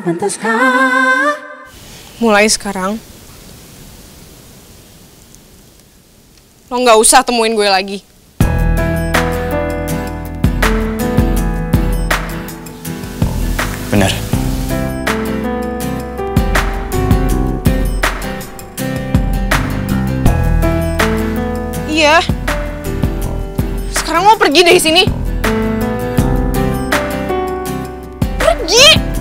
pantaskah? Mulai sekarang, lo nggak usah temuin gue lagi. Bener. Iya. Sekarang lo pergi dari sini. Pergi!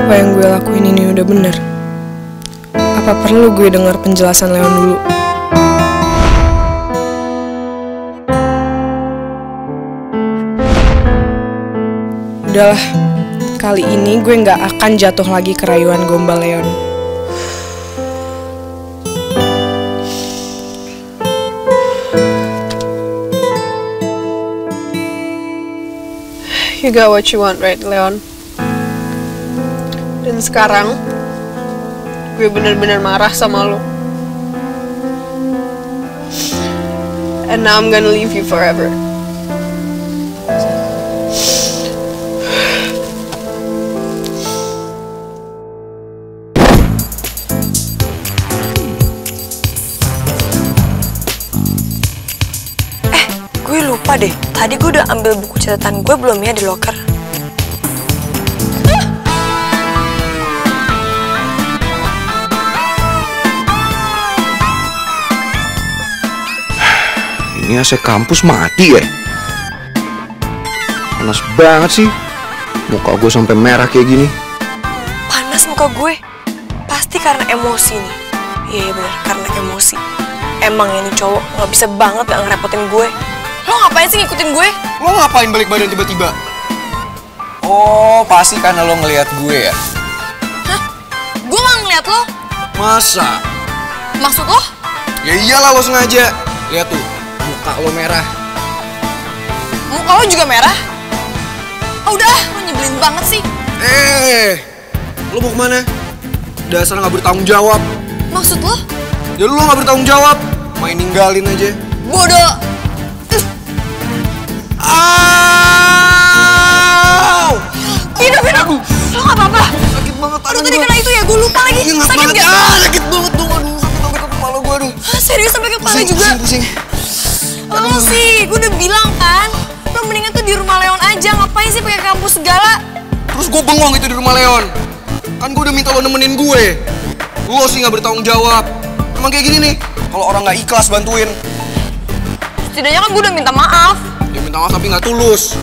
Apa yang gue lakuin ini udah bener? Apa perlu gue dengar penjelasan Leon dulu? Udahlah, kali ini gue gak akan jatuh lagi ke rayuan gombal Leon. You got what you want, right, Leon? Dan sekarang, gue bener-bener marah sama lo. And now I'm gonna leave you forever. Gue lupa deh, tadi gue udah ambil buku catatan gue belum ya di loker? Ini AC kampus mati ya? Panas banget sih. Muka gue sampai merah kayak gini. Panas muka gue? Pasti karena emosi nih. Iya bener, karena emosi. Emang ini cowok gak bisa banget gak ngerepotin gue. Lo ngapain sih ngikutin gue? Lo ngapain balik badan tiba-tiba? Oh, pasti karena lo ngelihat gue ya? Hah? Gue gak ngeliat lo. Masa? Maksud lo? Ya iyalah lo sengaja. Lihat tuh, muka lo merah. Muka lo juga merah? Oh, udah, lo nyebelin banget sih. Lo mau kemana? Dasar gak bertanggung jawab. Maksud lo? Ya lo gak bertanggung jawab. Main ninggalin aja. Bodoh. Hidup. Lo gak apa-apa? Sakit banget Aduh, tadi kena itu ya, gue lupa lagi. Sakit gak? Sakit banget tuh, aduh, sakit ke kepala gue, aduh. Serius sampai ke kepala juga? Pusing. Lo sih, gue udah bilang kan. Lo mendingan tuh di rumah Leon aja, ngapain sih pakai kampus segala? Terus gue bengong itu di rumah Leon. Kan gue udah minta lo nemenin gue. Lo sih gak bertanggung jawab. Emang kayak gini nih, kalau orang gak ikhlas bantuin. Setidaknya kan gue udah minta maaf. Ya minta maaf tapi gak tulus.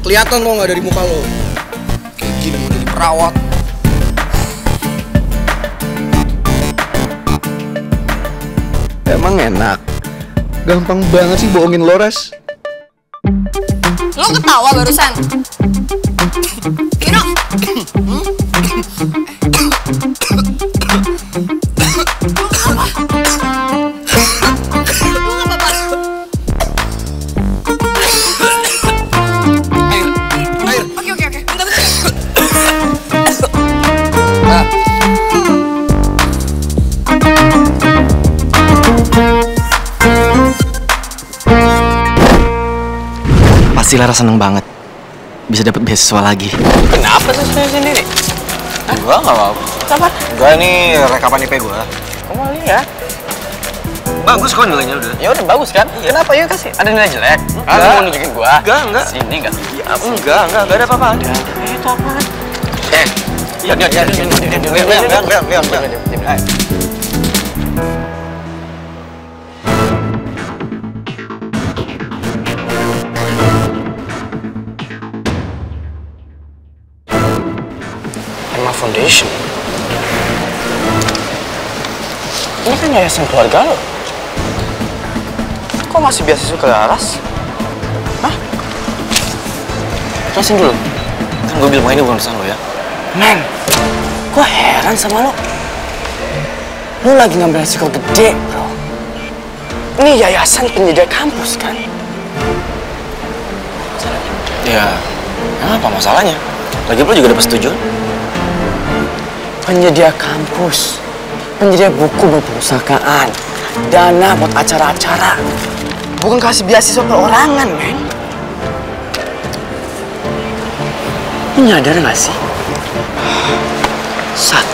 Kelihatan kok gak dari muka lo. Kayak gini mau jadi perawat. Emang enak. Gampang banget sih bohongin Lores. Lo ketawa barusan? Gino. Pasti Lara seneng banget bisa dapat beasiswa lagi. Kenapa tuh saya sendiri? Gua nggak mau. Kenapa? Gua ini rekapan IP gua. Kamu lihat? Bagus kok nilainya udah. Ya udah bagus kan? Iya. Kenapa yuk kasih? Ada nilai jelek? Enggak. Kamu mau nunjukin gua? Enggak. Sini enggak? Ya, enggak ada apa-apa. Itu apaan? Iya, lihat. Emma Foundation. Ini kan yayasan keluarga lo. kok masih beasiswa ke Laras? Hah? Jelasin dulu. Kan gue bilang ini bukan urusan lo ya. Men, gue heran sama lo. Lo lagi ngambil resiko gede, bro. Ini yayasan pendidik kampus, kan? Ya, apa masalahnya? Lagi pula juga dapat setujuan. Penyedia kampus, penyedia buku buat perpustakaan, dana buat acara-acara. Bukan kasih beasiswa perorangan, men. Lu nyadar gak sih? Sat,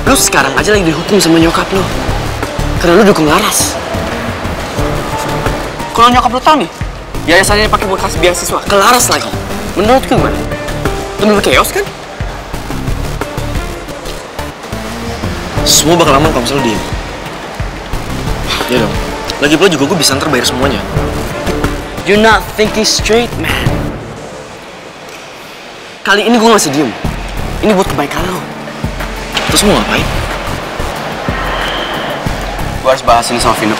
lu sekarang aja lagi dihukum sama nyokap lu. Karena lu dukung Laras. Kalau nyokap lu tau nih, yayasannya pakai buat kasih beasiswa ke Laras lagi. Menurut lu gimana? Lu chaos kan? Semua bakal aman kalau misalnya diem. Ya dong. Lagi pula juga gue bisa ntar bayar semuanya. You're not thinking straight, man. Kali ini gue masih diem. Ini buat kebaikan lo. Terus mau ngapain? Gue harus bahas ini sama Vino.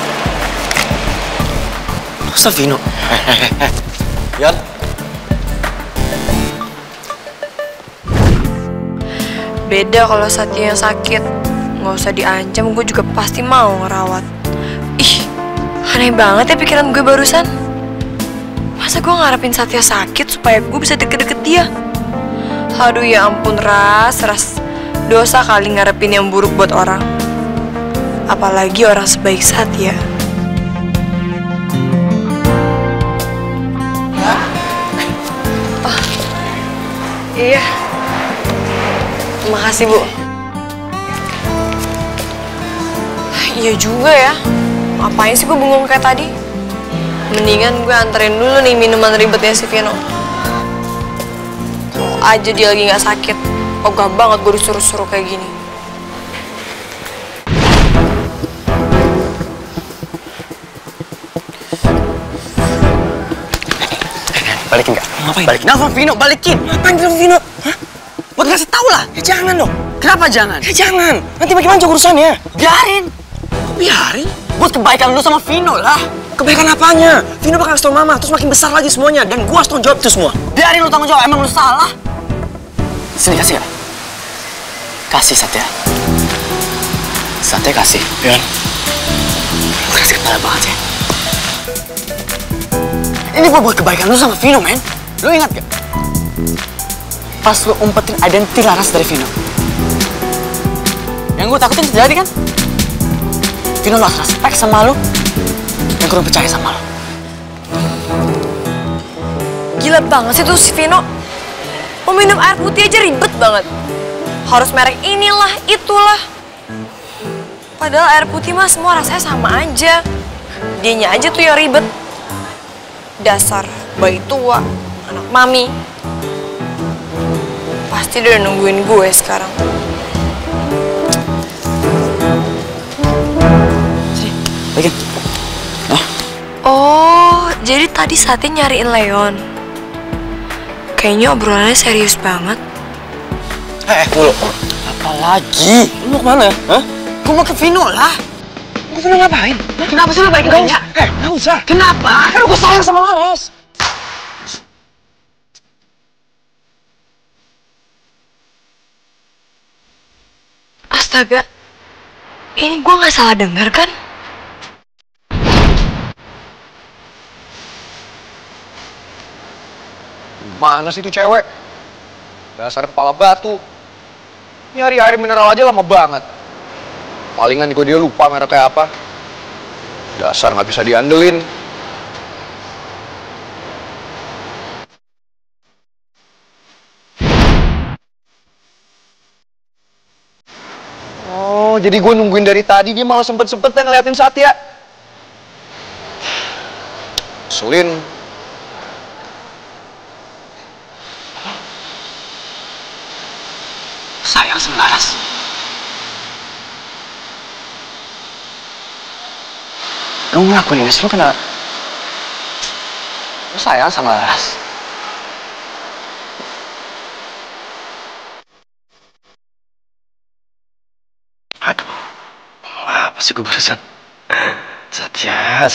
Masa Vino? Yan? Beda kalau Satya yang sakit. Nggak usah diancam, gue juga pasti mau ngerawat. Ih, aneh banget ya pikiran gue barusan. Masa gue ngarepin Satya sakit supaya gue bisa deket-deket dia? Aduh ya ampun, Ras. Dosa kali ngarepin yang buruk buat orang. Apalagi orang sebaik Satya. Oh, iya. Makasih, Bu. Iya juga ya. Ngapain sih gue bengong kayak tadi? Mendingan gue anterin dulu nih minuman ribetnya si Vino. Kalau aja dia lagi gak sakit, ogah banget gue disuruh-suruh kayak gini. Balikin gak? Ngapain? Balikin. Nelfon Vino, balikin. Ngapain nelfon Vino? Hah? Buat ngasih tau lah. Ya jangan dong. Kenapa jangan? Ya jangan. Nanti bagaimana juga urusannya? Biarin. Biarin? Buat kebaikan lu sama Vino lah. Kebaikan apanya? Vino bakal kasih tau mama, terus makin besar lagi semuanya. Dan gua harus tanggung jawab itu semua. Biarin lu tanggung jawab, emang lu salah. Sini kasih ya. Kasih Satya. Satya kasih. Yan? Lu kasih kepala banget ya. Ini buat kebaikan lu sama Vino, men. Lu ingat gak? Pas lu umpetin identiti Laras dari Vino. Yang gue takutin terjadi kan? Vino lost respect sama lu. Yang kurang percaya sama lu. Gila banget sih tuh si Vino. Mau minum air putih aja ribet banget. Harus merek inilah, itulah. Padahal air putih mah semua rasanya sama aja. Dianya aja tuh yang ribet. Dasar bayi tua, anak mami. Pasti dia udah nungguin gue sekarang. Sini, bagian. Oh, jadi tadi Satya nyariin Leon. Kayaknya obrolannya serius banget. Tunggu. Apalagi? Lu mau kemana? Hah? Gue mau ke Vino lah. Ke Vino ngapain? Hah? Kenapa sih lu baikin nanya? Nggak usah. Kenapa? Kan gue sayang sama Laras. Astaga, ini gue nggak salah dengar kan? Mana sih itu cewek? Dasar kepala batu. Nyari air mineral aja lama banget. Palingan juga dia lupa merek kayak apa. Dasar nggak bisa diandelin. Oh, jadi gue nungguin dari tadi dia malah sempet-sempetnya ngeliatin Satya. Selin. Sayang sama Laras. Lu ngelakuin ini semua karena lu sayang sama Laras. Aduh, apa sih gue barusan? Satya.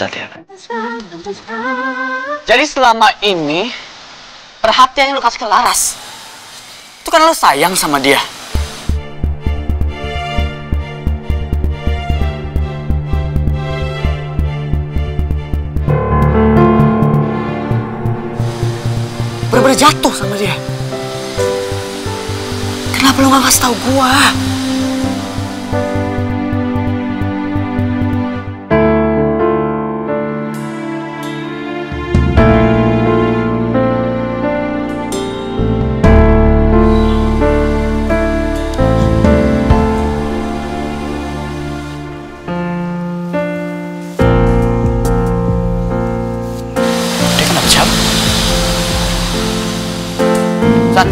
Jadi selama ini perhatian yang lu kasih ke Laras, itu kan lu sayang sama dia. Bener-bener jatuh sama dia. Kenapa lu gak kasih tahu gua? Dia kenapa cabut? Sat.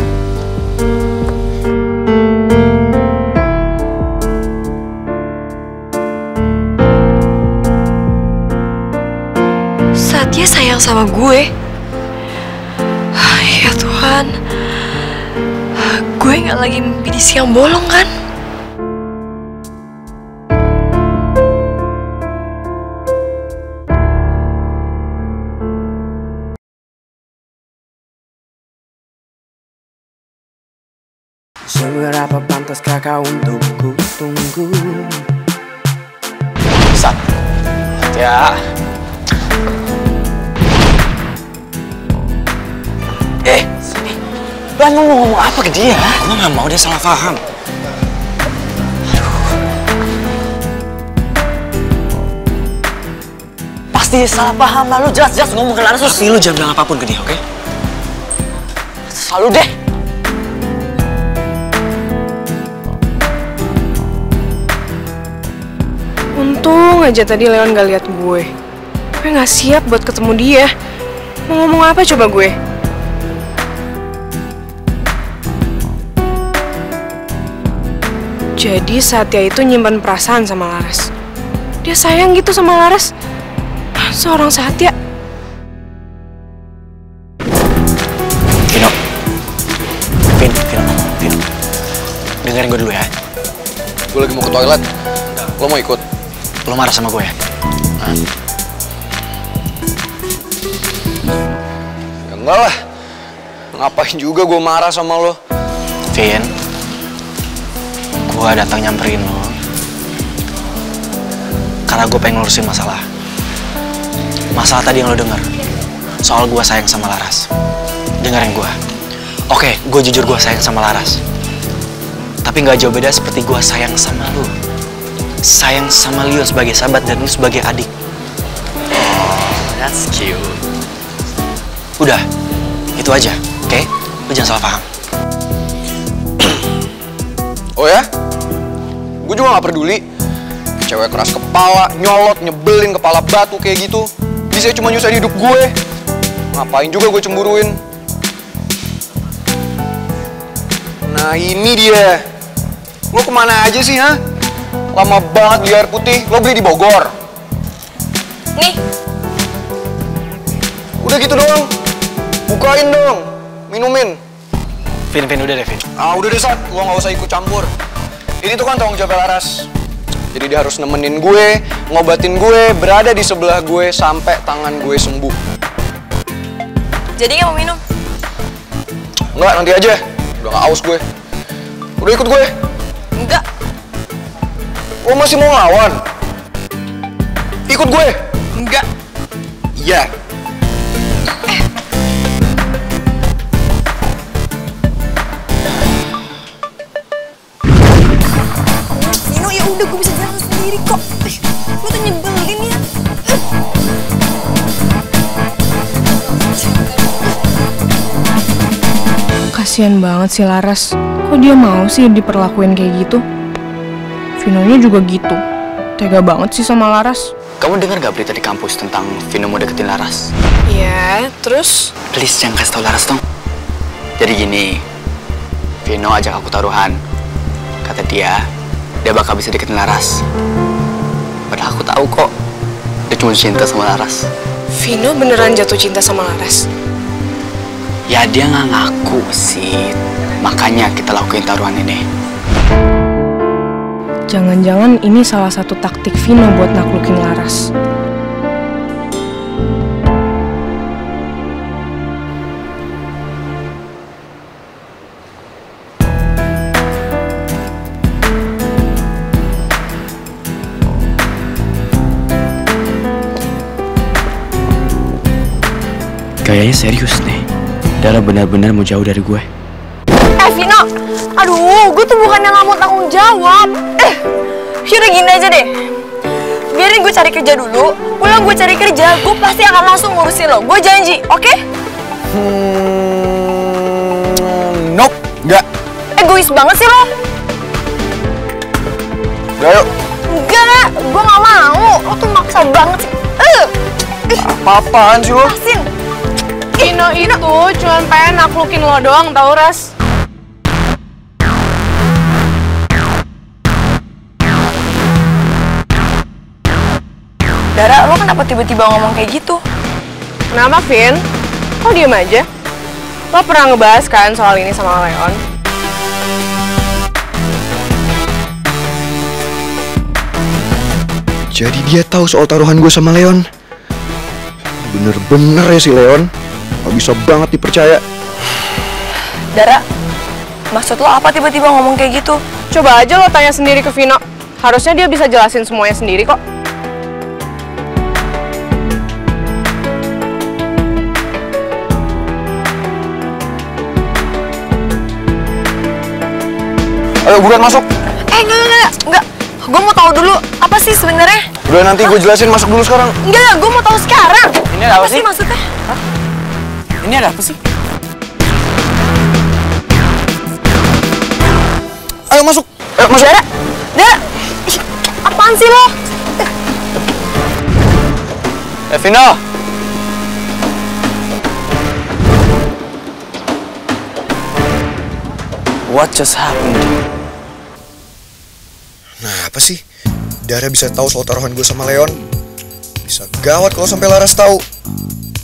Satya sayang sama gue. Ya Tuhan, gue nggak lagi mimpi di siang bolong kan? Seberapa pantaskah kau untuk ku tunggu? Sat. Ya. Sini. Lan, lu mau ngomong apa ke dia? Gue gak mau dia salah paham. Pasti dia salah paham lah. Lu jelas-jelas ngomong ke Laras. Tapi lu jangan bilang apapun ke dia, oke? Selalu deh. Untung aja tadi Leon gak lihat gue. Gue gak siap buat ketemu dia. Mau ngomong apa coba gue? Jadi Satya itu nyimpan perasaan sama Laras. Dia sayang gitu sama Laras. Seorang Satya. Vino. Dengerin gue dulu ya. Gue lagi mau ke toilet. Lo mau ikut? Lo marah sama gue ya? Ya enggak lah. Ngapain juga gue marah sama lo? Vin, gue datang nyamperin lo karena gue pengen ngurusin masalah tadi yang lo denger soal gue sayang sama Laras. Dengerin gue. Oke, gue jujur gue sayang sama Laras, tapi nggak jauh beda seperti gue sayang sama lo. Sayang sama Leo sebagai sahabat dan lu sebagai adik. Oh, that's cute. Udah, itu aja, oke? Lu jangan salah paham. Oh ya? Gue juga gak peduli. Cewek keras kepala, nyolot, nyebelin, kepala batu kayak gitu. Bisa cuma nyusahin hidup gue. Ngapain juga gue cemburuin. Nah ini dia. Lo kemana aja sih, ha? Lama banget di air putih. Lo beli di Bogor. Nih, Udah gitu doang. Bukain dong. Minumin. Vin, udah deh, Vin. Udah deh, Sat. Lo gak usah ikut campur. Ini tuh kan tanggung jawab Laras. Jadi dia harus nemenin gue, ngobatin gue, berada di sebelah gue sampai tangan gue sembuh. jadi nggak mau minum? Enggak, nanti aja. Udah gak aus gue. Udah ikut gue. Enggak. Lo masih mau ngelawan? Ikut gue. Enggak. Iya. Nino, ya udah, gue bisa jalan sendiri kok. Lo tuh nyebelin ya. Kasian banget sih Laras. Kok dia mau sih diperlakuin kayak gitu? Vinonya juga gitu. Tega banget sih sama Laras. Kamu dengar gak berita di kampus tentang Vino mau deketin Laras? Ya, terus? Please jangan kasih tau Laras dong. Jadi gini, Vino ajak aku taruhan. Kata dia bakal bisa deketin Laras. Padahal aku tahu kok, dia cuma cinta sama Laras. Vino beneran jatuh cinta sama Laras? Ya dia nggak ngaku sih, makanya kita lakuin taruhan ini. Jangan-jangan ini salah satu taktik Vino buat naklukin Laras. Kayaknya serius nih. Dara benar-benar mau jauh dari gue. Vino, aduh, gue tuh bukan yang gak mau tanggung jawab. Yaudah gini aja deh. Biarin gue cari kerja dulu. Pulang gue cari kerja, gue pasti akan langsung ngurusin lo. Gue janji, oke? Nope, enggak. Egois banget sih lo. Udah yuk. Enggak, gue gak mau. Lo tuh maksa banget sih. Apa-apaan sih lo? Lepasin. Vino itu cuma pengen naklukin lo doang tau, Ras. Dara, lo kenapa tiba-tiba ngomong kayak gitu? Kenapa, Vin? Kok diem aja? Lo pernah ngebahas kan soal ini sama Leon? Jadi dia tahu soal taruhan gue sama Leon. Bener-bener ya si Leon. Gak bisa banget dipercaya. Dara, maksud lo apa tiba-tiba ngomong kayak gitu? Coba aja lo tanya sendiri ke Vino. Harusnya dia bisa jelasin semuanya sendiri kok. Ayo buruan masuk. Enggak. Gue mau tahu dulu, apa sih sebenarnya? Udah nanti gue jelasin, masuk dulu sekarang. Enggak, gue mau tahu sekarang. Ini ada apa sih? Maksudnya? Ini ada apa sih? Ayo masuk. Ayo masuk. Dara, ih, apaan sih lo? Vino. What just happened? Nah, apa sih? Dara bisa tahu soal taruhan gue sama Leon. Bisa gawat kalau sampai Laras tahu.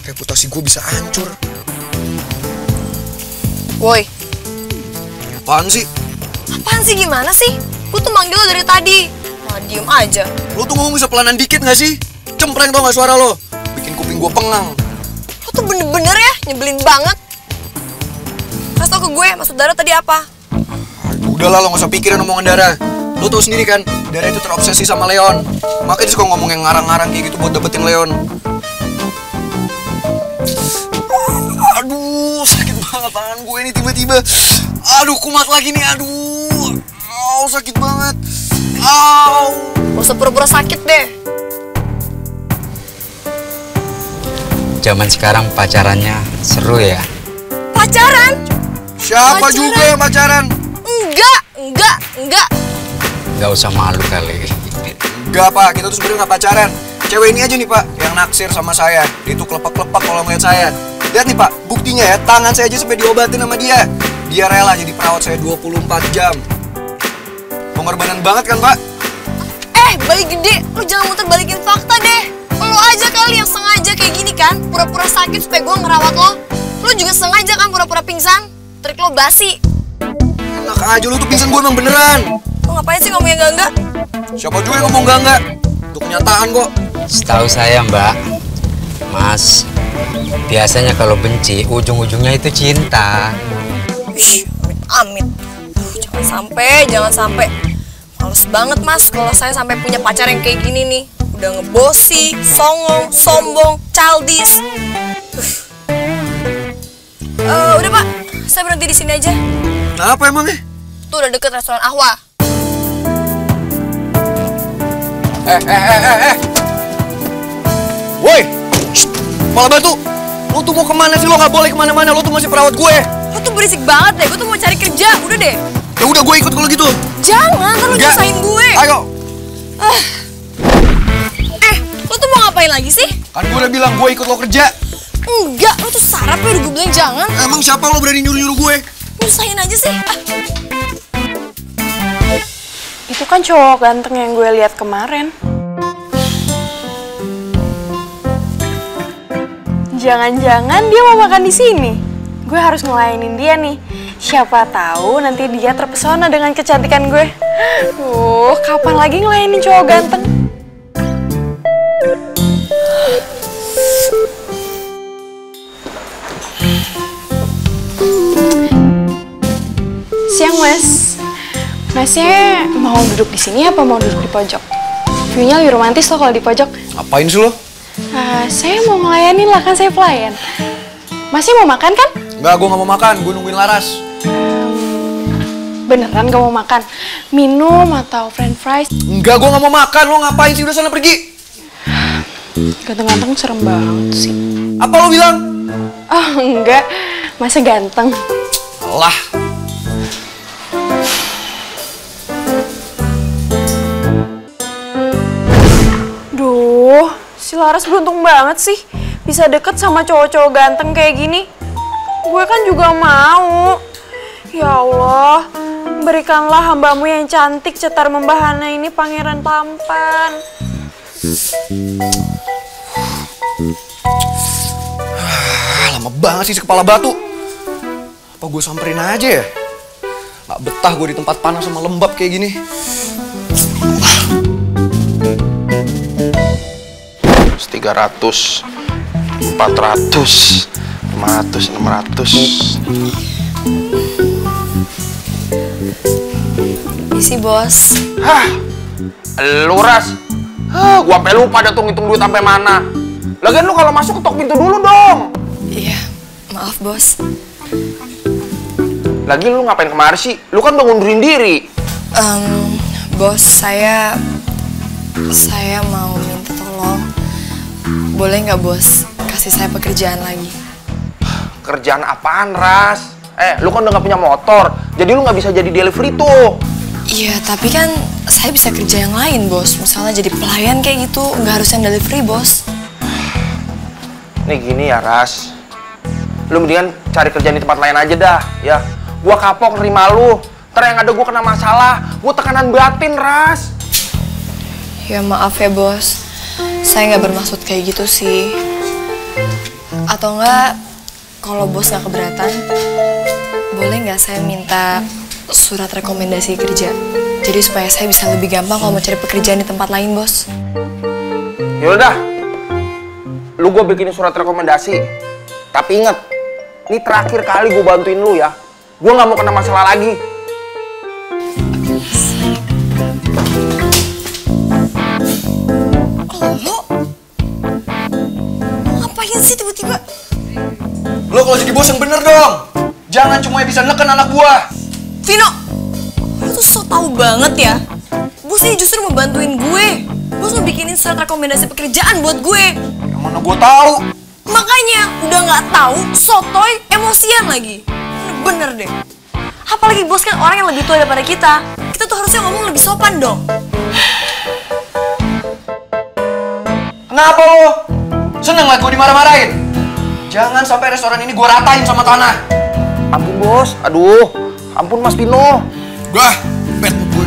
Reputasi gue bisa hancur. Woi. Apaan sih? Apaan sih, gimana sih? Gue tuh manggil lo dari tadi. Malah diem aja. Lo tuh ngomong bisa pelanan dikit gak sih? Cempreng tau gak suara lo? Bikin kuping gue pengang. Lo tuh bener-bener ya, nyebelin banget. Kasih tau ke gue, maksud Dara tadi apa? Udahlah, lo gak usah pikirin omongan Dara. Lo tau sendiri kan, Dara itu terobsesi sama Leon. Makanya dia suka ngomong yang ngarang-ngarang kayak gitu buat dapetin Leon. Aduh, sakit banget tangan gue ini tiba-tiba. Aduh, kumat lagi nih, aduh. Sakit banget. Gak usah pura-pura sakit deh. Zaman sekarang pacarannya seru ya. Pacaran? Siapa juga yang pacaran? Enggak. Gak usah malu kali. Enggak, Pak, kita tuh sebenarnya gak pacaran. Cewek ini aja nih, Pak, yang naksir sama saya. Dia tuh kelepak-kelepak kalau ngeliat saya. Lihat nih, Pak, buktinya ya, tangan saya aja sampai diobatin sama dia. Dia rela jadi perawat saya 24 jam. Pengorbanan banget kan, Pak? Bayi gede, lu jangan muter balikin fakta deh. Lo aja kali yang sengaja kayak gini kan, pura-pura sakit supaya gue ngerawat lo. Lo juga sengaja kan pura-pura pingsan. Trik lo basi. Enak aja, lu tuh pingsan gue emang beneran. Lo ngapain sih ngomongnya enggak? Siapa juga yang ngomong enggak? Itu kenyataan kok. Setahu saya, Mbak, Mas, biasanya kalau benci, ujung-ujungnya itu cinta. Amit. Jangan sampai. Males banget, Mas, kalau saya sampai punya pacar yang kayak gini nih. Udah ngebosi, songong, sombong, childish. Udah, Pak, saya berhenti di sini aja. Kenapa emangnya? Tuh udah deket restoran Ahwa. Woi! Kepala batu! Lu tuh mau kemana sih? Lo gak boleh kemana-mana, lo tuh masih perawat gue. Lo tuh berisik banget deh, gue tuh mau cari kerja, udah deh. Ya udah, gue ikut kalau gitu. Jangan, kan lo nyusahin gue. Ayo! Lo tuh mau ngapain lagi sih? Kan gue udah bilang gue ikut lo kerja. Enggak, lo tuh sarap ya, udah gue bilang jangan. Emang siapa lo berani nyuruh-nyuruh gue? Nyusahin aja sih. Itu kan cowok ganteng yang gue lihat kemarin. Jangan-jangan dia mau makan di sini. Gue harus ngelayanin dia nih. Siapa tahu nanti dia terpesona dengan kecantikan gue. Kapan lagi ngelayanin cowok ganteng? Siang, Mas. Masnya mau duduk di sini apa mau duduk di pojok? View-nya lebih romantis loh kalau di pojok. Ngapain sih lo? Saya mau ngelayanin lah, kan saya pelayan. Masih mau makan kan? Enggak, gue nggak mau makan. Gue nungguin Laras. Beneran gak mau makan? Minum atau french fries? Enggak, gue nggak mau makan. Lo ngapain sih? Udah sana pergi. Ganteng-ganteng serem banget sih. Apa lo bilang? Oh enggak, masa ganteng? Alah. Duh, si Laras beruntung banget sih bisa deket sama cowok-cowok ganteng kayak gini. Gue kan juga mau. Ya Allah, berikanlah hambamu yang cantik cetar membahana ini pangeran tampan. Lama banget sih si kepala batu. Apa gue samperin aja ya? Gak betah gue di tempat panas sama lembab kayak gini. 300, 400, 500, 600. Isi bos. Hah, lu Ras. Gua sampai lupa dah tuh ngitung duit sampai mana. Lagian lu kalau masuk ketok pintu dulu dong. Iya, maaf bos. Lagi lu ngapain kemari sih? Lu kan udah ngundurin diri. Bos, saya mau minta tolong. Boleh nggak bos, kasih saya pekerjaan lagi? Kerjaan apaan, Ras? Lu kan udah nggak punya motor, jadi lu nggak bisa jadi delivery tuh. Iya, tapi kan saya bisa kerja yang lain, bos. Misalnya jadi pelayan kayak gitu, nggak harus yang delivery, bos. Nih gini ya, Ras. Lu mendingan cari kerjaan di tempat lain aja dah, ya. Gua kapok nerima lu. Ntar yang ada gua kena masalah, gua tekanan batin, Ras. Ya maaf ya, bos. Saya nggak bermaksud kayak gitu sih. Atau enggak, kalau bos nggak keberatan, boleh nggak saya minta surat rekomendasi kerja? Jadi supaya saya bisa lebih gampang kalau mau cari pekerjaan di tempat lain, bos. Yaudah, lu gue bikinin surat rekomendasi. Tapi inget, ini terakhir kali gue bantuin lu ya. Gue nggak mau kena masalah lagi. Lo ngapain sih tiba-tiba? Lo kalau jadi bos yang bener dong. Jangan cuma bisa neken anak gua. Vino, lo tuh so tau banget ya. Bos ini justru mau bantuin gue. Bos mau bikinin surat rekomendasi pekerjaan buat gue. Yang mana gua tahu? Makanya udah nggak tahu, sotoy, emosian lagi. Bener deh. Apalagi bos kan orang yang lebih tua daripada kita. Kita tuh harusnya ngomong lebih sopan dong. Kenapa lo? Seneng lah gua dimarah-marahin? Jangan sampai restoran ini gua ratain sama tanah. Ampun bos, aduh. Ampun Mas Pino. Gua, bet gue.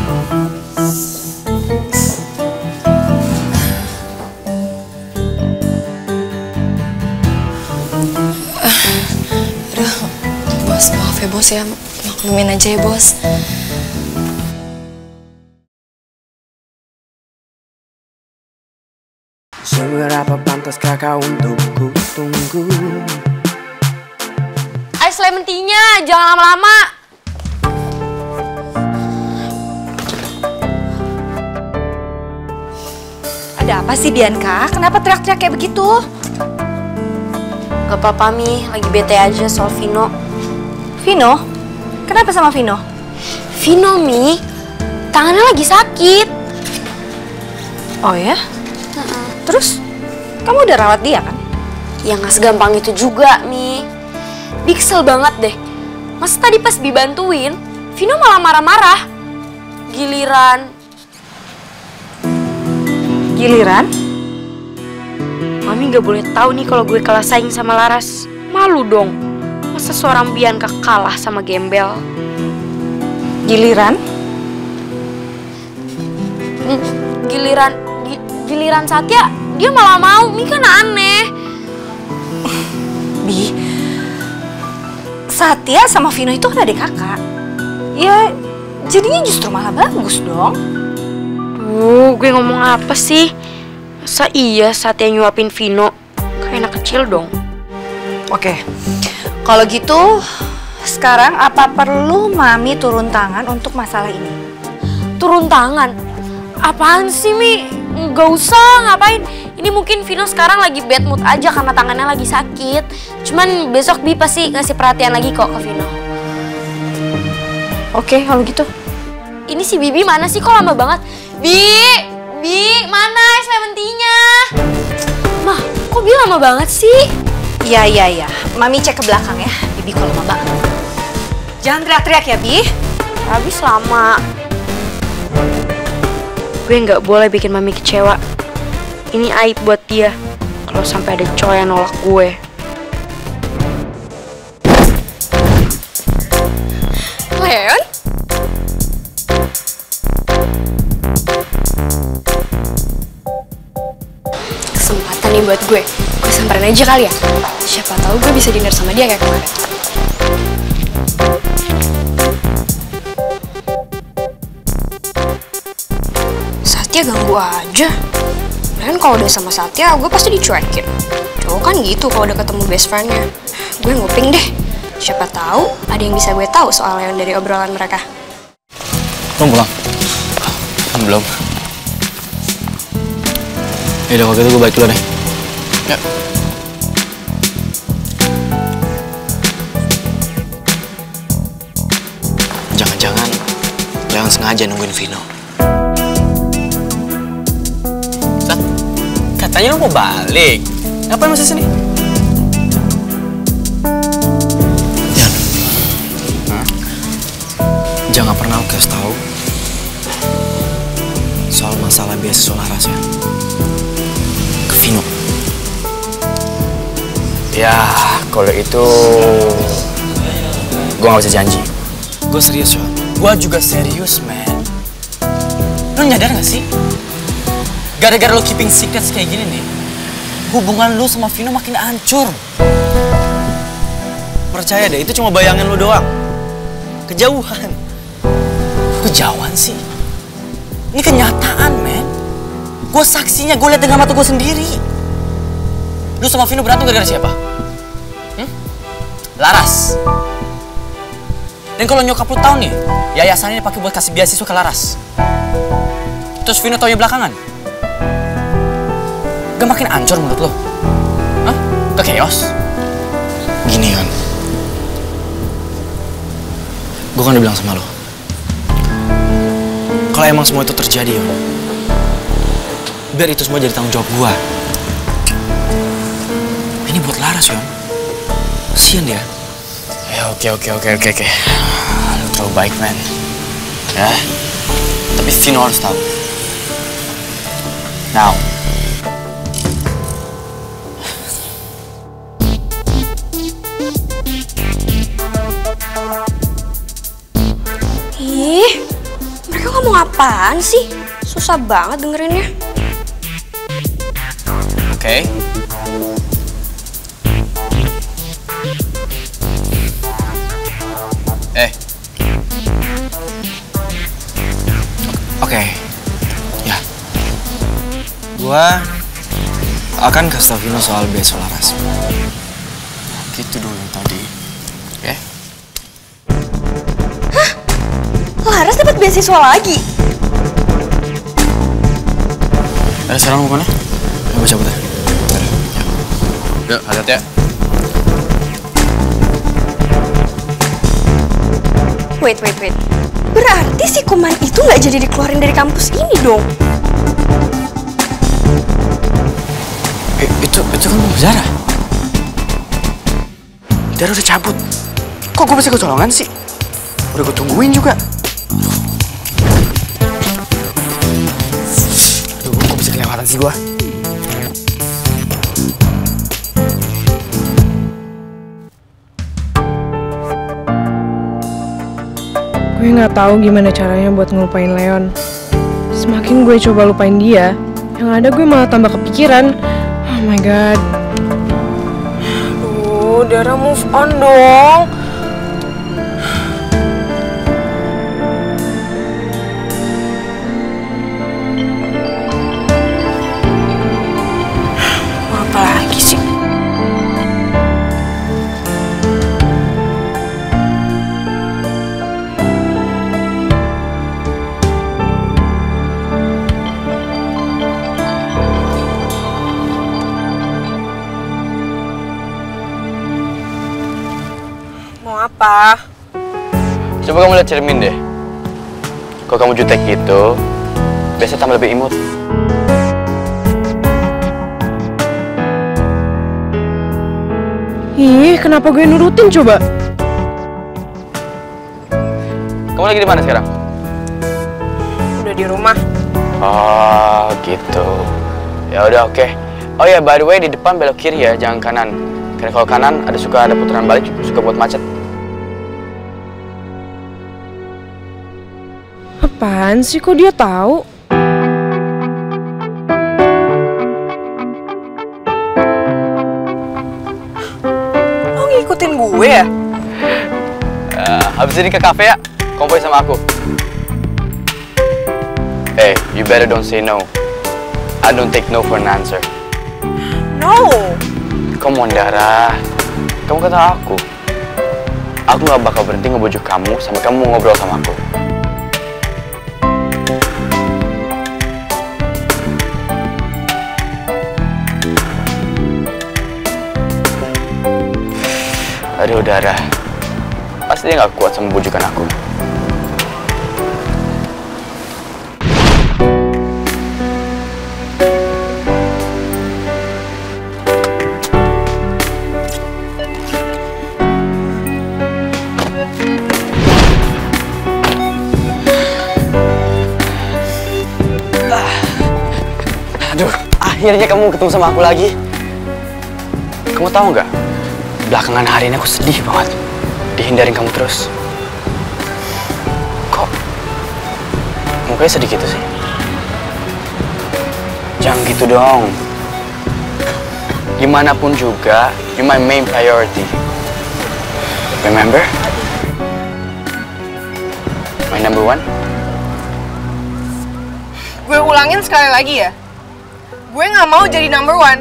Aduh, bos, maaf ya bos ya. Maklumin aja ya bos. Seberapa pantaskah kau untuk ku tunggu? Ice lemon tea-nya, jangan lama-lama. Ada apa sih Bianca? Kenapa teriak-teriak kayak begitu? Gak apa-apa Mi, lagi bete aja soal Vino. Vino? Kenapa sama Vino? Vino Mi, tangannya lagi sakit. Oh ya? Terus? Kamu udah rawat dia kan? Ya gak segampang itu juga Mi. Dia kesel banget deh. Masa tadi pas dibantuin, Vino malah marah-marah. Giliran? Mami gak boleh tahu nih kalau gue kalah saing sama Laras. Malu dong. Masa seorang Bianca kalah sama gembel? Giliran? Giliran Satya, dia malah mau. Mi kan aneh. Bi, Satya sama Vino itu kan adik kakak. Ya, jadinya justru malah bagus dong. Gue ngomong apa sih? Masa iya Satya nyuapin Vino? Kayak anak kecil dong. Oke, kalau gitu sekarang apa perlu Mami turun tangan untuk masalah ini? Turun tangan? Apaan sih, Mi? Nggak usah, ngapain? Ini mungkin Vino sekarang lagi bad mood aja karena tangannya lagi sakit. Cuman besok Bi pasti ngasih perhatian lagi kok ke Vino. Oke, kalau gitu. Ini si Bibi mana sih? Kok lama banget? Bi, mana es lemon tea-nya? Mah, kok Bi lama banget sih? Iya. Mami cek ke belakang ya. Bibi kok lama banget. Jangan teriak-teriak ya, Bi. Habis lama. Gue nggak boleh bikin Mami kecewa. Ini aib buat dia kalau sampai ada cowok yang nolak gue. Leon? Kesempatan nih buat gue. Gue samperin aja kali ya. Siapa tahu gue bisa dinner sama dia kayak kemarin. Satya ganggu aja. Kan kalau udah sama Satya, gue pasti dicuekin. Cowok kan gitu kalau udah ketemu best friend-nya. Gue nguping deh. Siapa tahu ada yang bisa gue tahu soal Leon dari obrolan mereka. Belum pulang? Belum. Yaudah kalau gitu gue balik dulu deh. Ya. Jangan-jangan Leon sengaja nungguin Vino. Katanya lu mau balik. Ngapain masih sini? Jangan pernah lu kasih tahu soal masalah beasiswa Laras ya ke Vino. Ya, kalau itu gue gak bisa janji. Gue serius, Sean. Gue juga serius, man. Lu nyadar gak sih? Gara-gara lu keeping secrets kayak gini nih, hubungan lu sama Vino makin hancur. Percaya deh, itu cuma bayangan lu doang. Kejauhan. Kejauhan sih? Ini kenyataan, men. Gue saksinya, gue lihat dengan mata gue sendiri. Lu sama Vino berantem gara-gara siapa? Laras. Dan kalau nyokap lu tahu nih, yayasan ini pakai buat kasih beasiswa ke Laras. Terus Vino taunya belakangan. Gak makin hancur menurut lo? Hah? Ke chaos? Gini kan, gue kan udah bilang sama lo, kalau emang semua itu terjadi, Yon, biar itu semua jadi tanggung jawab gue. Ini buat Laras, Yon. Kasian dia. Ya oke. Lu terlalu baik, man. Ya. Tapi Vino harus tahu. Now. Ih, mereka ngomong apaan sih? Susah banget dengerinnya. Oke. Oke. Ya. Gua akan kasih tau Vino soal beasiswa Laras. Gitu dulu tadi. Oke? Laras dapat beasiswa lagi. Sekarang mau kemana? Gue cabut ya. Yuk, hati-hati ya. Wait. Berarti si Kuman itu nggak jadi dikeluarin dari kampus ini dong? Itu kan mau Zara. Zara udah cabut. Kok gue bisa kecolongan sih? Udah gue tungguin juga. Aduh, kok bisa kelewatan sih gue? Gue nggak tahu gimana caranya buat ngelupain Leon. Semakin gue coba lupain dia, yang ada gue malah tambah kepikiran. Oh my god. Aduh, Dara move on dong. Mau apa lagi sih? Apa? Coba kamu lihat cermin deh. Kalau kamu jutek gitu, biasanya tambah lebih imut. Ih, kenapa gue nurutin coba? Kamu lagi di mana sekarang? Udah di rumah. Oh, gitu. Ya udah, oke. Oh ya, by the way, di depan belok kiri ya, jangan kanan. Karena kalau kanan suka ada putaran balik, suka buat macet. Apaan sih, kok dia tahu? Lo ngikutin gue ya? Habis ini ke kafe ya, kompoi sama aku. Hey, you better don't say no. I don't take no for an answer. No. Come on, Dara. Kamu kata aku. Aku gak bakal berhenti ngebujuk kamu sampai kamu mau ngobrol sama aku. Aduh, Dara. Pasti dia gak kuat sama bujukan aku. Aduh, akhirnya kamu ketemu sama aku lagi. Kamu tahu nggak? Belakangan hari ini aku sedih banget. Dihindarin kamu terus. Kok mukanya sedih gitu sih? Jangan gitu dong. Gimana pun juga, you're my main priority. Remember? My number one? Gue ulangin sekali lagi ya. Gue nggak mau jadi number one.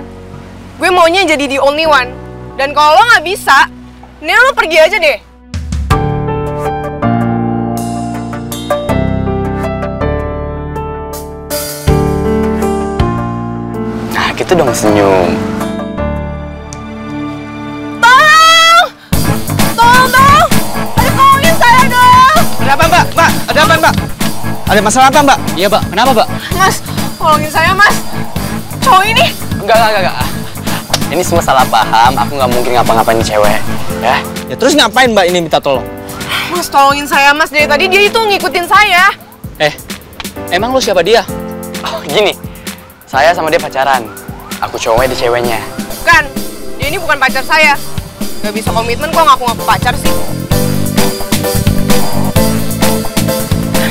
Gue maunya jadi the only one. Dan kalau lo nggak bisa, nih lo pergi aja deh. Nah, gitu dong senyum. Tolong! Tolong dong! Ada tolongin saya dong! Ada apa, Mbak? Mbak, ada apa, Mbak? Ada masalah apa, Mbak? Iya, Mbak. Kenapa, Mbak? Mas, tolongin saya, Mas. Cowok ini. Enggak. Ini semua salah paham. Aku nggak mungkin ngapa-ngapain cewek, ya. Ya terus ngapain Mbak ini minta tolong? Mas, tolongin saya, Mas. Dari tadi dia itu ngikutin saya. Emang lu siapa dia? Oh, gini. Saya sama dia pacaran. Aku cowoknya, dia ceweknya. Bukan. Dia ini bukan pacar saya. Gak bisa komitmen kok ngaku-ngaku pacar sih.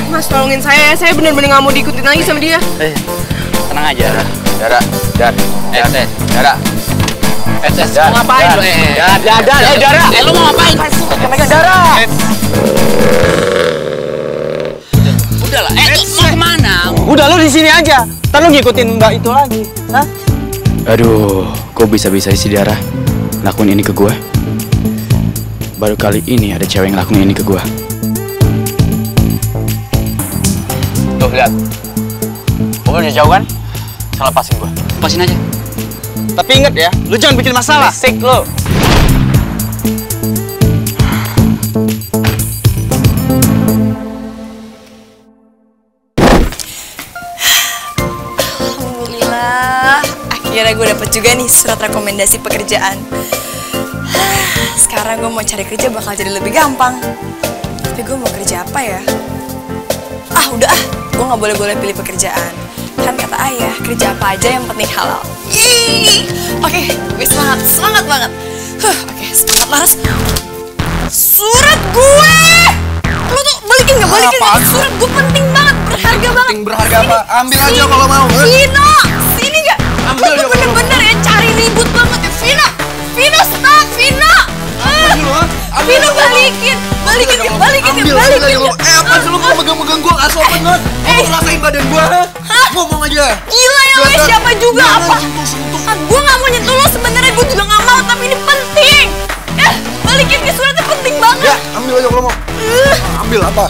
Mas, tolongin saya. Saya bener-bener nggak mau diikutin lagi sama dia. Tenang aja. Dara. Dara. Mau ngapain lu? Dara. Lu mau ngapain? Dara. Udahlah, mau kemana? Udah lu di sini aja. Ntar lu ngikutin Mbak itu lagi. Hah? Aduh, kok bisa-bisa si Dara lakuin ini ke gue? Baru kali ini ada cewek yang ngelakuin ini ke gue. Tuh, lihat. Mobil udah jauh kan? Salah lepasin gue. Lepasin aja. Tapi inget ya, lu jangan bikin masalah. Sick lo. Alhamdulillah, akhirnya gue dapet juga nih surat rekomendasi pekerjaan. Sekarang gue mau cari kerja bakal jadi lebih gampang. Tapi gue mau kerja apa ya? Udah gue nggak boleh pilih pekerjaan. Kan kata ayah, kerja apa aja yang penting halal. Oke, gue semangat banget. Oke, semangat Laras. Surat gue! Lu tuh balikin nggak? Surat gue penting banget, berharga banget. Berharga apa? Ambil aja kalau mau. Vino, sini nggak? Ambil Lu tuh bener-bener ya cari ribut banget ya, Vino. Vino, stop, Vino. Vino, balikin. Apa sih lu megang-megang gua? Gak sopan banget. Lu rasain badan gua. Ngomong aja. Gila ya, lu siapa juga apa? Gue gak mau nyentuh lo sebenarnya, gue juga gak mau, tapi ini penting. Balikin ke suratnya penting banget. Ya, ambil aja kalau mau. Ambil apa?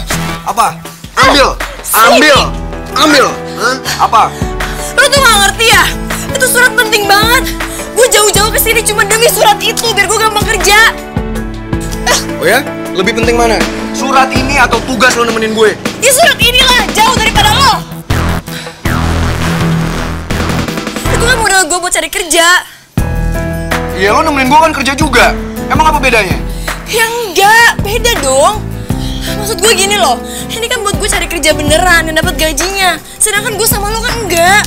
Ambil. Apa? Lo tuh gak ngerti ya? Itu surat penting banget. Gue jauh-jauh kesini cuma demi surat itu biar gue gampang kerja. Oh ya? lebih penting mana? Surat ini atau tugas lo nemenin gue? Ya surat inilah, jauh daripada lo. Itu kan modal gue buat cari kerja. Iya, lo nemenin gue kan kerja juga. Emang apa bedanya? Ya enggak, beda dong. Maksud gue gini loh, ini kan buat gue cari kerja beneran dan dapat gajinya. Sedangkan gue sama lo kan enggak.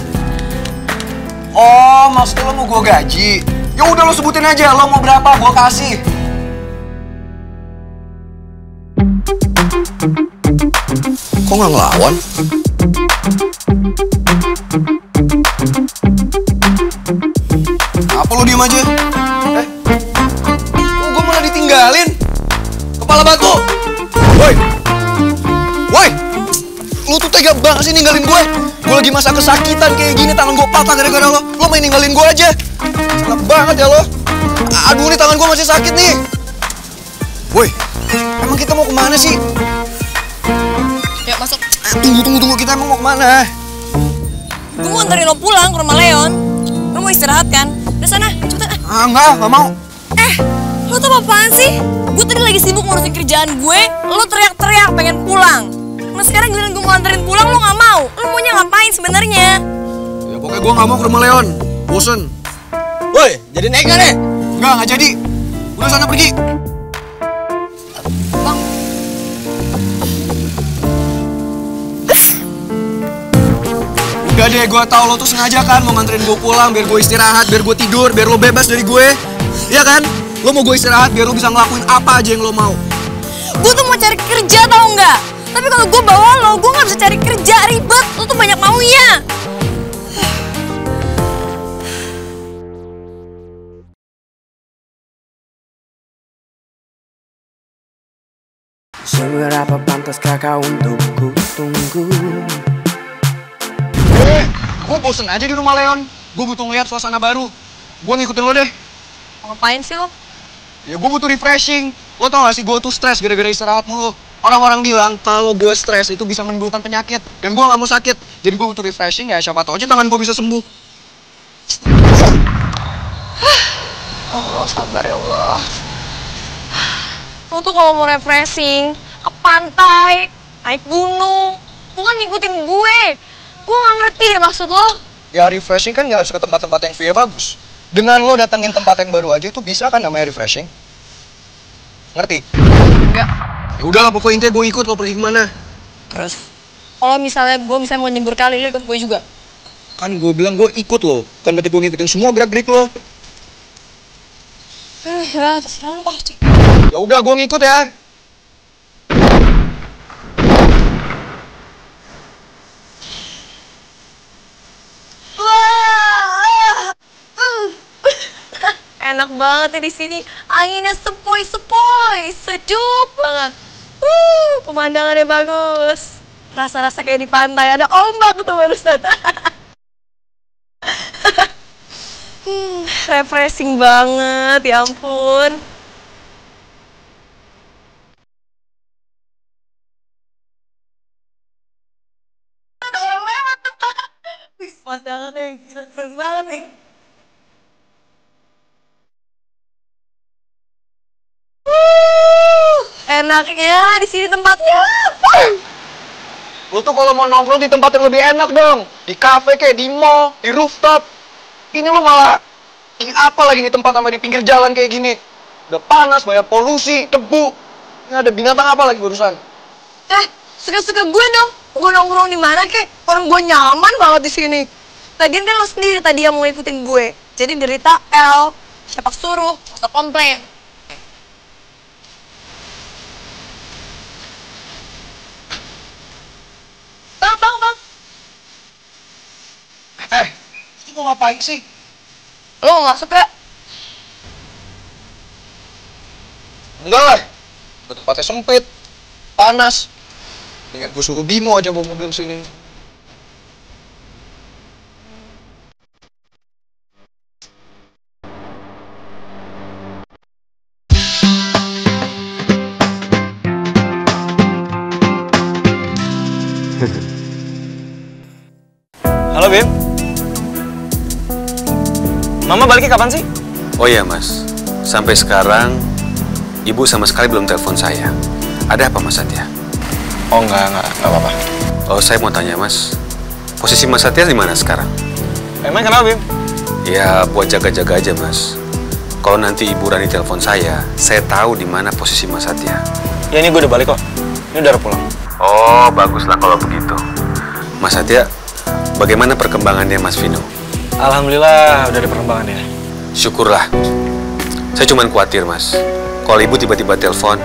Oh, maksudnya lo mau gue gaji? Ya udah lo sebutin aja, lo mau berapa, gue kasih. Kok nggak ngelawan? Apa lo diem aja? Oh, gue malah ditinggalin. Kepala batu. Woi! Woi! Lu tuh tega banget sih ninggalin gue. Gue lagi masa kesakitan kayak gini, tangan gue patah gara-gara lo. Lo main ninggalin gue aja. Salah banget ya lo. Aduh, nih tangan gue masih sakit nih. Woi, emang kita mau kemana sih? Yuk masuk. Tunggu, kita emang mau kemana? Gue mau nganterin lo pulang ke rumah Leon. Lo mau istirahat kan? Udah sana, cepetan. Enggak mau. Lo tau apaan sih? Gue tadi lagi sibuk ngurusin kerjaan gue, lo teriak-teriak pengen pulang. Nah sekarang giliran gue mau nganterin pulang, lo gak mau. Lo maunya ngapain sebenarnya? Ya pokoknya gue gak mau ke rumah Leon. Bosen. Woi, jadi naik gak nih? Enggak jadi. Udah sana pergi. Bang. Udah deh, gue tau lo tuh sengaja kan mau nganterin gue pulang biar gue istirahat, biar gue tidur, biar lo bebas dari gue. Iya kan? Lo mau gue istirahat biar lo bisa ngelakuin apa aja yang lo mau. Gue tuh mau cari kerja tau nggak? Tapi kalau gue bawa lo, gue nggak bisa cari kerja, ribet. Lo tuh banyak maunya. Seberapa pantaskah kau untuk ku tunggu? Gue bosen aja di rumah Leon. Gue butuh ngeliat suasana baru. Gue ngikutin lo deh. Ngapain sih lo? Ya gue butuh refreshing. Lo tau gak sih gue tuh stres gara-gara istirahat mulu. Orang-orang bilang kalau gue stres itu bisa menimbulkan penyakit. Dan gue gak mau sakit. Jadi gue butuh refreshing ya siapa tau aja tangan gue bisa sembuh. Allah, sabar ya Allah. Lo tuh kalau mau refreshing, ke pantai, naik gunung, bukan ngikutin gue. Gue gak ngerti deh maksud lo. Ya refreshing kan gak harus ke tempat-tempat yang view bagus. Dengan lo datengin tempat yang baru aja itu bisa kan namanya refreshing. Ngerti? Enggak. Ya udahlah pokoknya intinya gue ikut lo pergi kemana. Terus? Kalau misalnya gue mau nyebur kali, lo ikut gue juga? Kan gue bilang gue ikut lo. Kan berarti gue ngikutin semua gerak-gerik lo. Ya, terserah lo pasti. Ya udah gue ngikut ya. Enak banget ya di sini. Anginnya sepoi-sepoi, sejuk banget. Pemandangannya bagus. Rasa-rasa kayak di pantai, ada ombak tuh barusan. Refreshing banget, ya ampun. Pemandangannya keren banget nih. Enaknya di sini tempatnya. Lo tuh kalau mau nongkrong di tempat yang lebih enak dong. Di kafe kayak di mall, di rooftop. Ini lo malah ini apa lagi di tempat sama di pinggir jalan kayak gini. Udah panas, banyak polusi, debu. Ini ada binatang apa lagi barusan? Suka-suka gue dong. Gue nongkrong di mana kek? Orang gue nyaman banget di sini. Lagian kan lo sendiri tadi yang mau ikutin gue. Jadi derita L, siapa suruh, masa komplain. Bang. Itu mau ngapain sih? Lo nggak suka? Enggak lah. Tempatnya sempit, panas. Dengan gue suruh Bimo aja bawa mobil sini. Halo Bim. Mama baliknya kapan sih? Oh iya mas, sampai sekarang Ibu sama sekali belum telepon saya. Ada apa Mas Satya? Oh enggak apa-apa. Oh, saya mau tanya Mas, posisi Mas Satya di mana sekarang? Emang kenapa, Bim? Ya, buat jaga-jaga aja Mas. Kalau nanti Ibu Rani telepon saya tahu di mana posisi Mas Satya. Ya ini gue udah balik kok. Ini udah pulang. Oh, baguslah kalau begitu. Mas Satya, bagaimana perkembangannya Mas Vino? Alhamdulillah udah ada perkembangannya. Syukurlah. Saya cuma khawatir Mas, kalau Ibu tiba-tiba telepon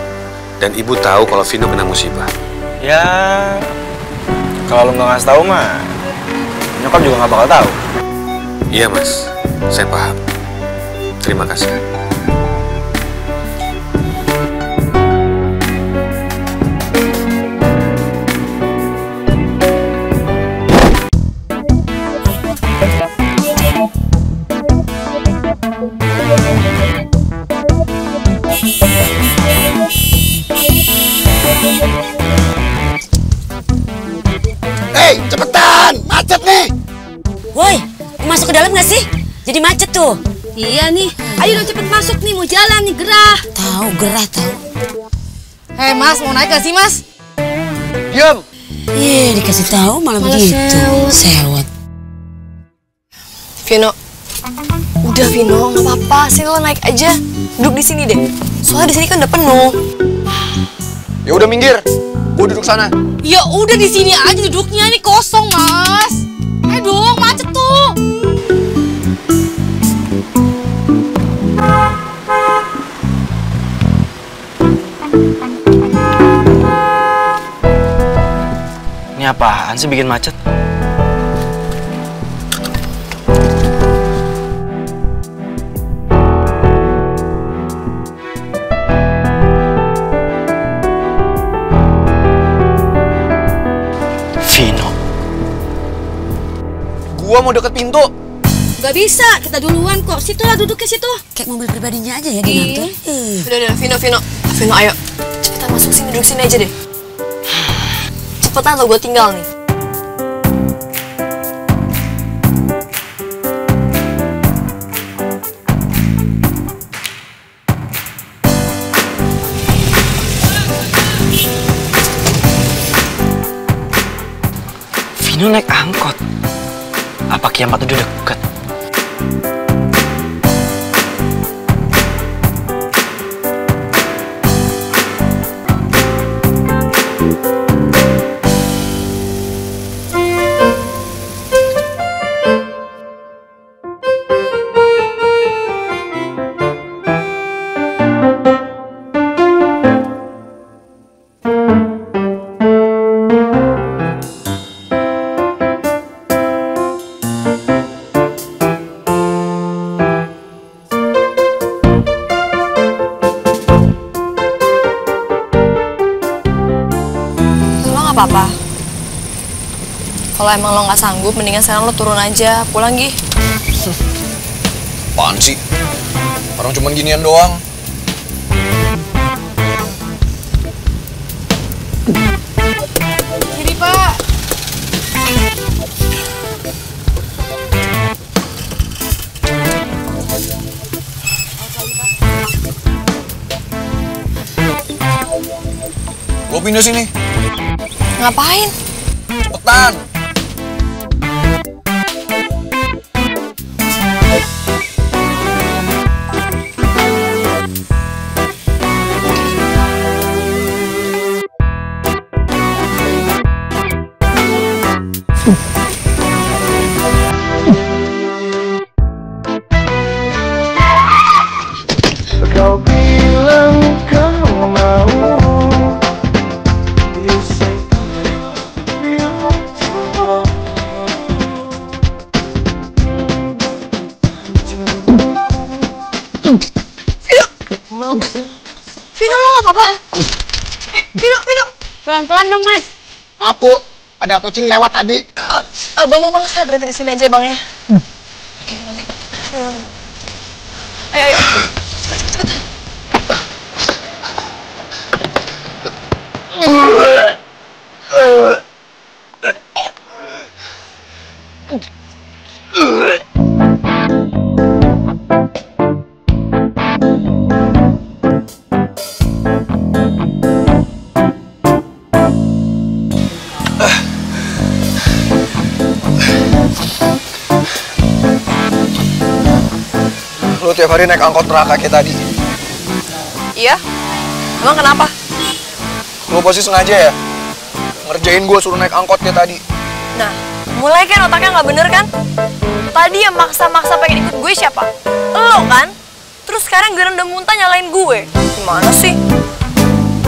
dan Ibu tahu kalau Vino kena musibah. Ya, kalau lo nggak ngasih tahu mah, nyokap juga nggak bakal tahu. Iya Mas, saya paham. Terima kasih. Hei, cepetan! Macet nih! Woi, masuk ke dalam nggak sih? Jadi macet tuh. Iya nih, ayo dong cepet masuk nih, mau jalan nih, gerah. Tahu, gerah tahu. Hei Mas, mau naik gak sih Mas? Diam! Iya, dikasih tahu malah begitu. Sewot. Vino, udah Vino, nggak apa-apa sih, lo naik aja. Duduk di sini deh. Soalnya di sini kan udah penuh. Ya udah minggir, gue duduk sana. Ya udah di sini aja duduknya, nih kosong Mas. Ayo dong, macet tuh. Ini apaan sih bikin macet? Vino. Gua mau deket pintu. Gak bisa, kita duluan kok. Situ lah duduknya situ. Kayak mobil pribadinya aja ya dia tuh. Udah, Vino, ayo. Cepetan masuk sini, duduk sini aja deh. Cepetan lo, gue tinggal nih. Vino naik angkot. Apa kiamat udah deket? Apa-apa. Kalau emang lo nggak sanggup, mendingan sekarang lo turun aja, pulang Gi. Apaan sih? Orang cuman ginian doang. Jadi Pak. Gua pindah sini. Ngapain? Cepetan. Kau bilang kau mau. Vino, lo gak apa-apa? Vino. Pelan-pelan dong, Mas. Aku ada kucing lewat tadi. Bang, saya berhenti di sini aja, Bang ya. Ayo. Lo tiap hari naik angkot neraka kayak tadi. Iya? Emang kenapa? Lo pasti sengaja ya? Ngerjain gue suruh naik angkot kayak tadi. Nah, mulai kan otaknya nggak bener kan? Tadi yang maksa-maksa pengen ikut gue siapa? Lo kan? Terus sekarang giliran udah muntah nyalain gue. Gimana sih?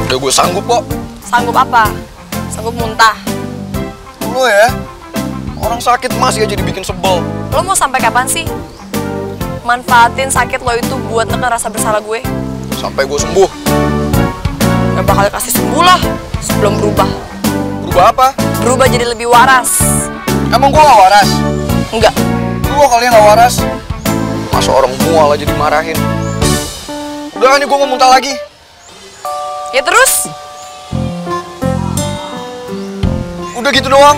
Udah gue sanggup kok. Sanggup apa? Sanggup muntah. Lo ya, orang sakit masih aja dibikin sebel. Lo mau sampai kapan sih? Manfaatin sakit lo itu buat neken rasa bersalah gue. Sampai gue sembuh. Gak bakal kasih sembuh lah sebelum berubah. Berubah apa? Berubah jadi lebih waras. Emang gue gak waras? Enggak. Lo kali gak waras? Masa orang mual aja dimarahin. Udah nih gue mau muntah lagi. Ya terus? Udah gitu doang.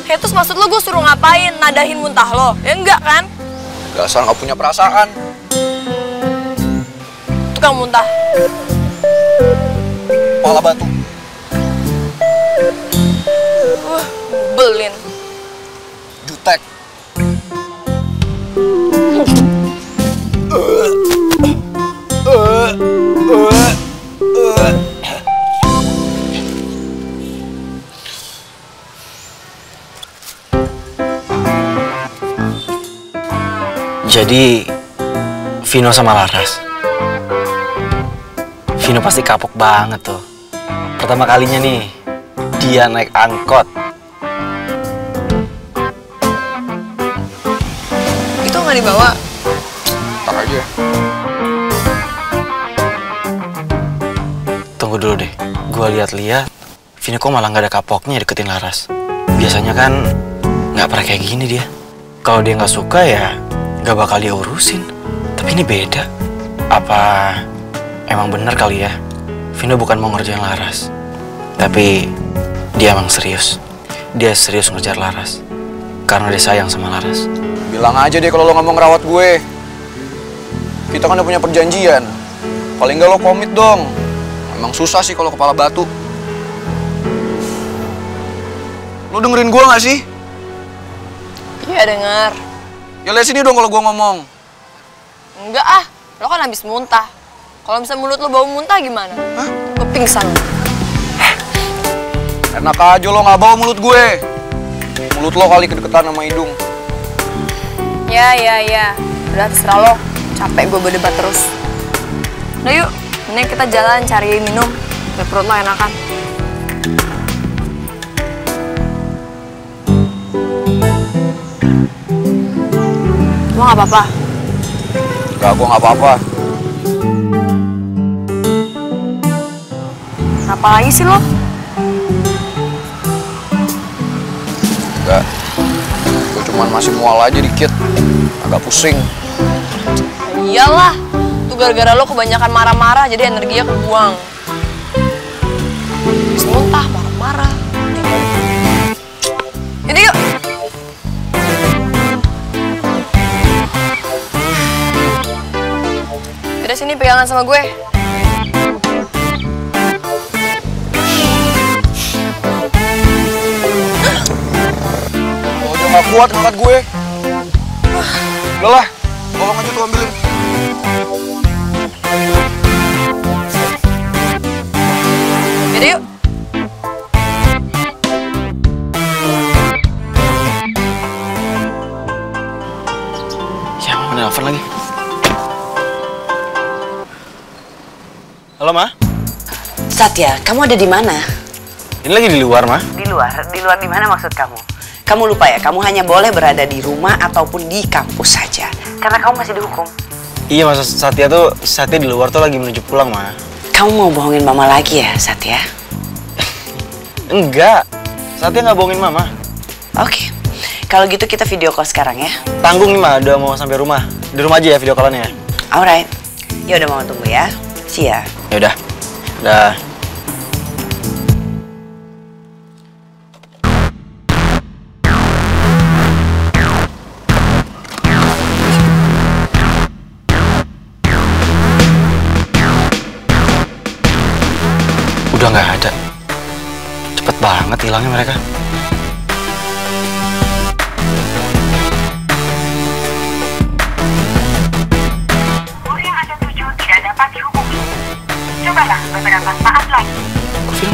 Ya terus maksud lo gue suruh ngapain? Nadahin muntah lo? Ya enggak kan? Dasar gak punya perasaan. Tukang muntah. Kepala batu. Belin. Jutek. Jadi, Vino sama Laras. Vino pasti kapok banget tuh. Pertama kalinya nih, dia naik angkot. Itu nggak dibawa? Ntar aja. Tunggu dulu deh, gua lihat-lihat. Vino kok malah nggak ada kapoknya deketin Laras. Biasanya kan nggak pernah kayak gini dia. Kalau dia nggak suka ya nggak bakal dia urusin. Tapi ini beda. Apa emang bener kali ya? Vino bukan mau ngerjain Laras. Tapi dia emang serius. Dia serius ngejar Laras. Karena dia sayang sama Laras. Bilang aja deh kalau lo nggak mau ngerawat gue. Kita kan udah punya perjanjian. Paling nggak lo komit dong. Emang susah sih kalau kepala batu. Lo dengerin gue nggak sih? Iya denger. Ya lihat sini dong kalau gue ngomong. Enggak ah, lo kan habis muntah. Kalau misalnya mulut lo bau muntah gimana? Hah? Gue pingsan. Enak aja lo nggak bawa mulut gue. Mulut lo kali kedeketan sama hidung. Ya. Udah terserah lo. Capek gue berdebat terus. Udah yuk, mending kita jalan cari minum. Biar perut lo enakan. Lo nggak apa-apa? Gak, gue nggak apa-apa. Kenapa lagi sih lo? Enggak. Gue cuman masih mual aja dikit. Agak pusing. Ya iyalah. Tuh gara-gara lo kebanyakan marah-marah jadi energinya kebuang. Habis muntah, marah-marah. Yaudah yuk. Yaudah sini pegangan sama gue. Oh, dia gak kuat ngangkat gue. Udah lah, tolong aja tuh ambilin. Yaudah yuk. Ya, mau nelfon lagi. Halo, Ma? Satya, kamu ada di mana? Ini lagi di luar, Ma. Di luar? Di luar di mana maksud kamu? Kamu lupa ya, kamu hanya boleh berada di rumah ataupun di kampus saja. Karena kamu masih dihukum. Iya, Mas Satya di luar tuh lagi menuju pulang, Ma. Kamu mau bohongin Mama lagi ya, Satya? Enggak. Satya nggak bohongin Mama. Oke. Kalau gitu kita video call sekarang ya. Tanggung nih, Ma. Udah mau sampai rumah. Di rumah aja ya video callannya. Alright. Ya udah, Mama tunggu ya. See ya. Ya udah. Udah. Udah nggak ada. Cepet banget hilangnya mereka.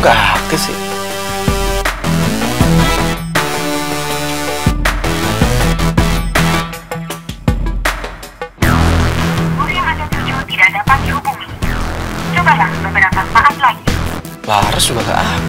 Enggak.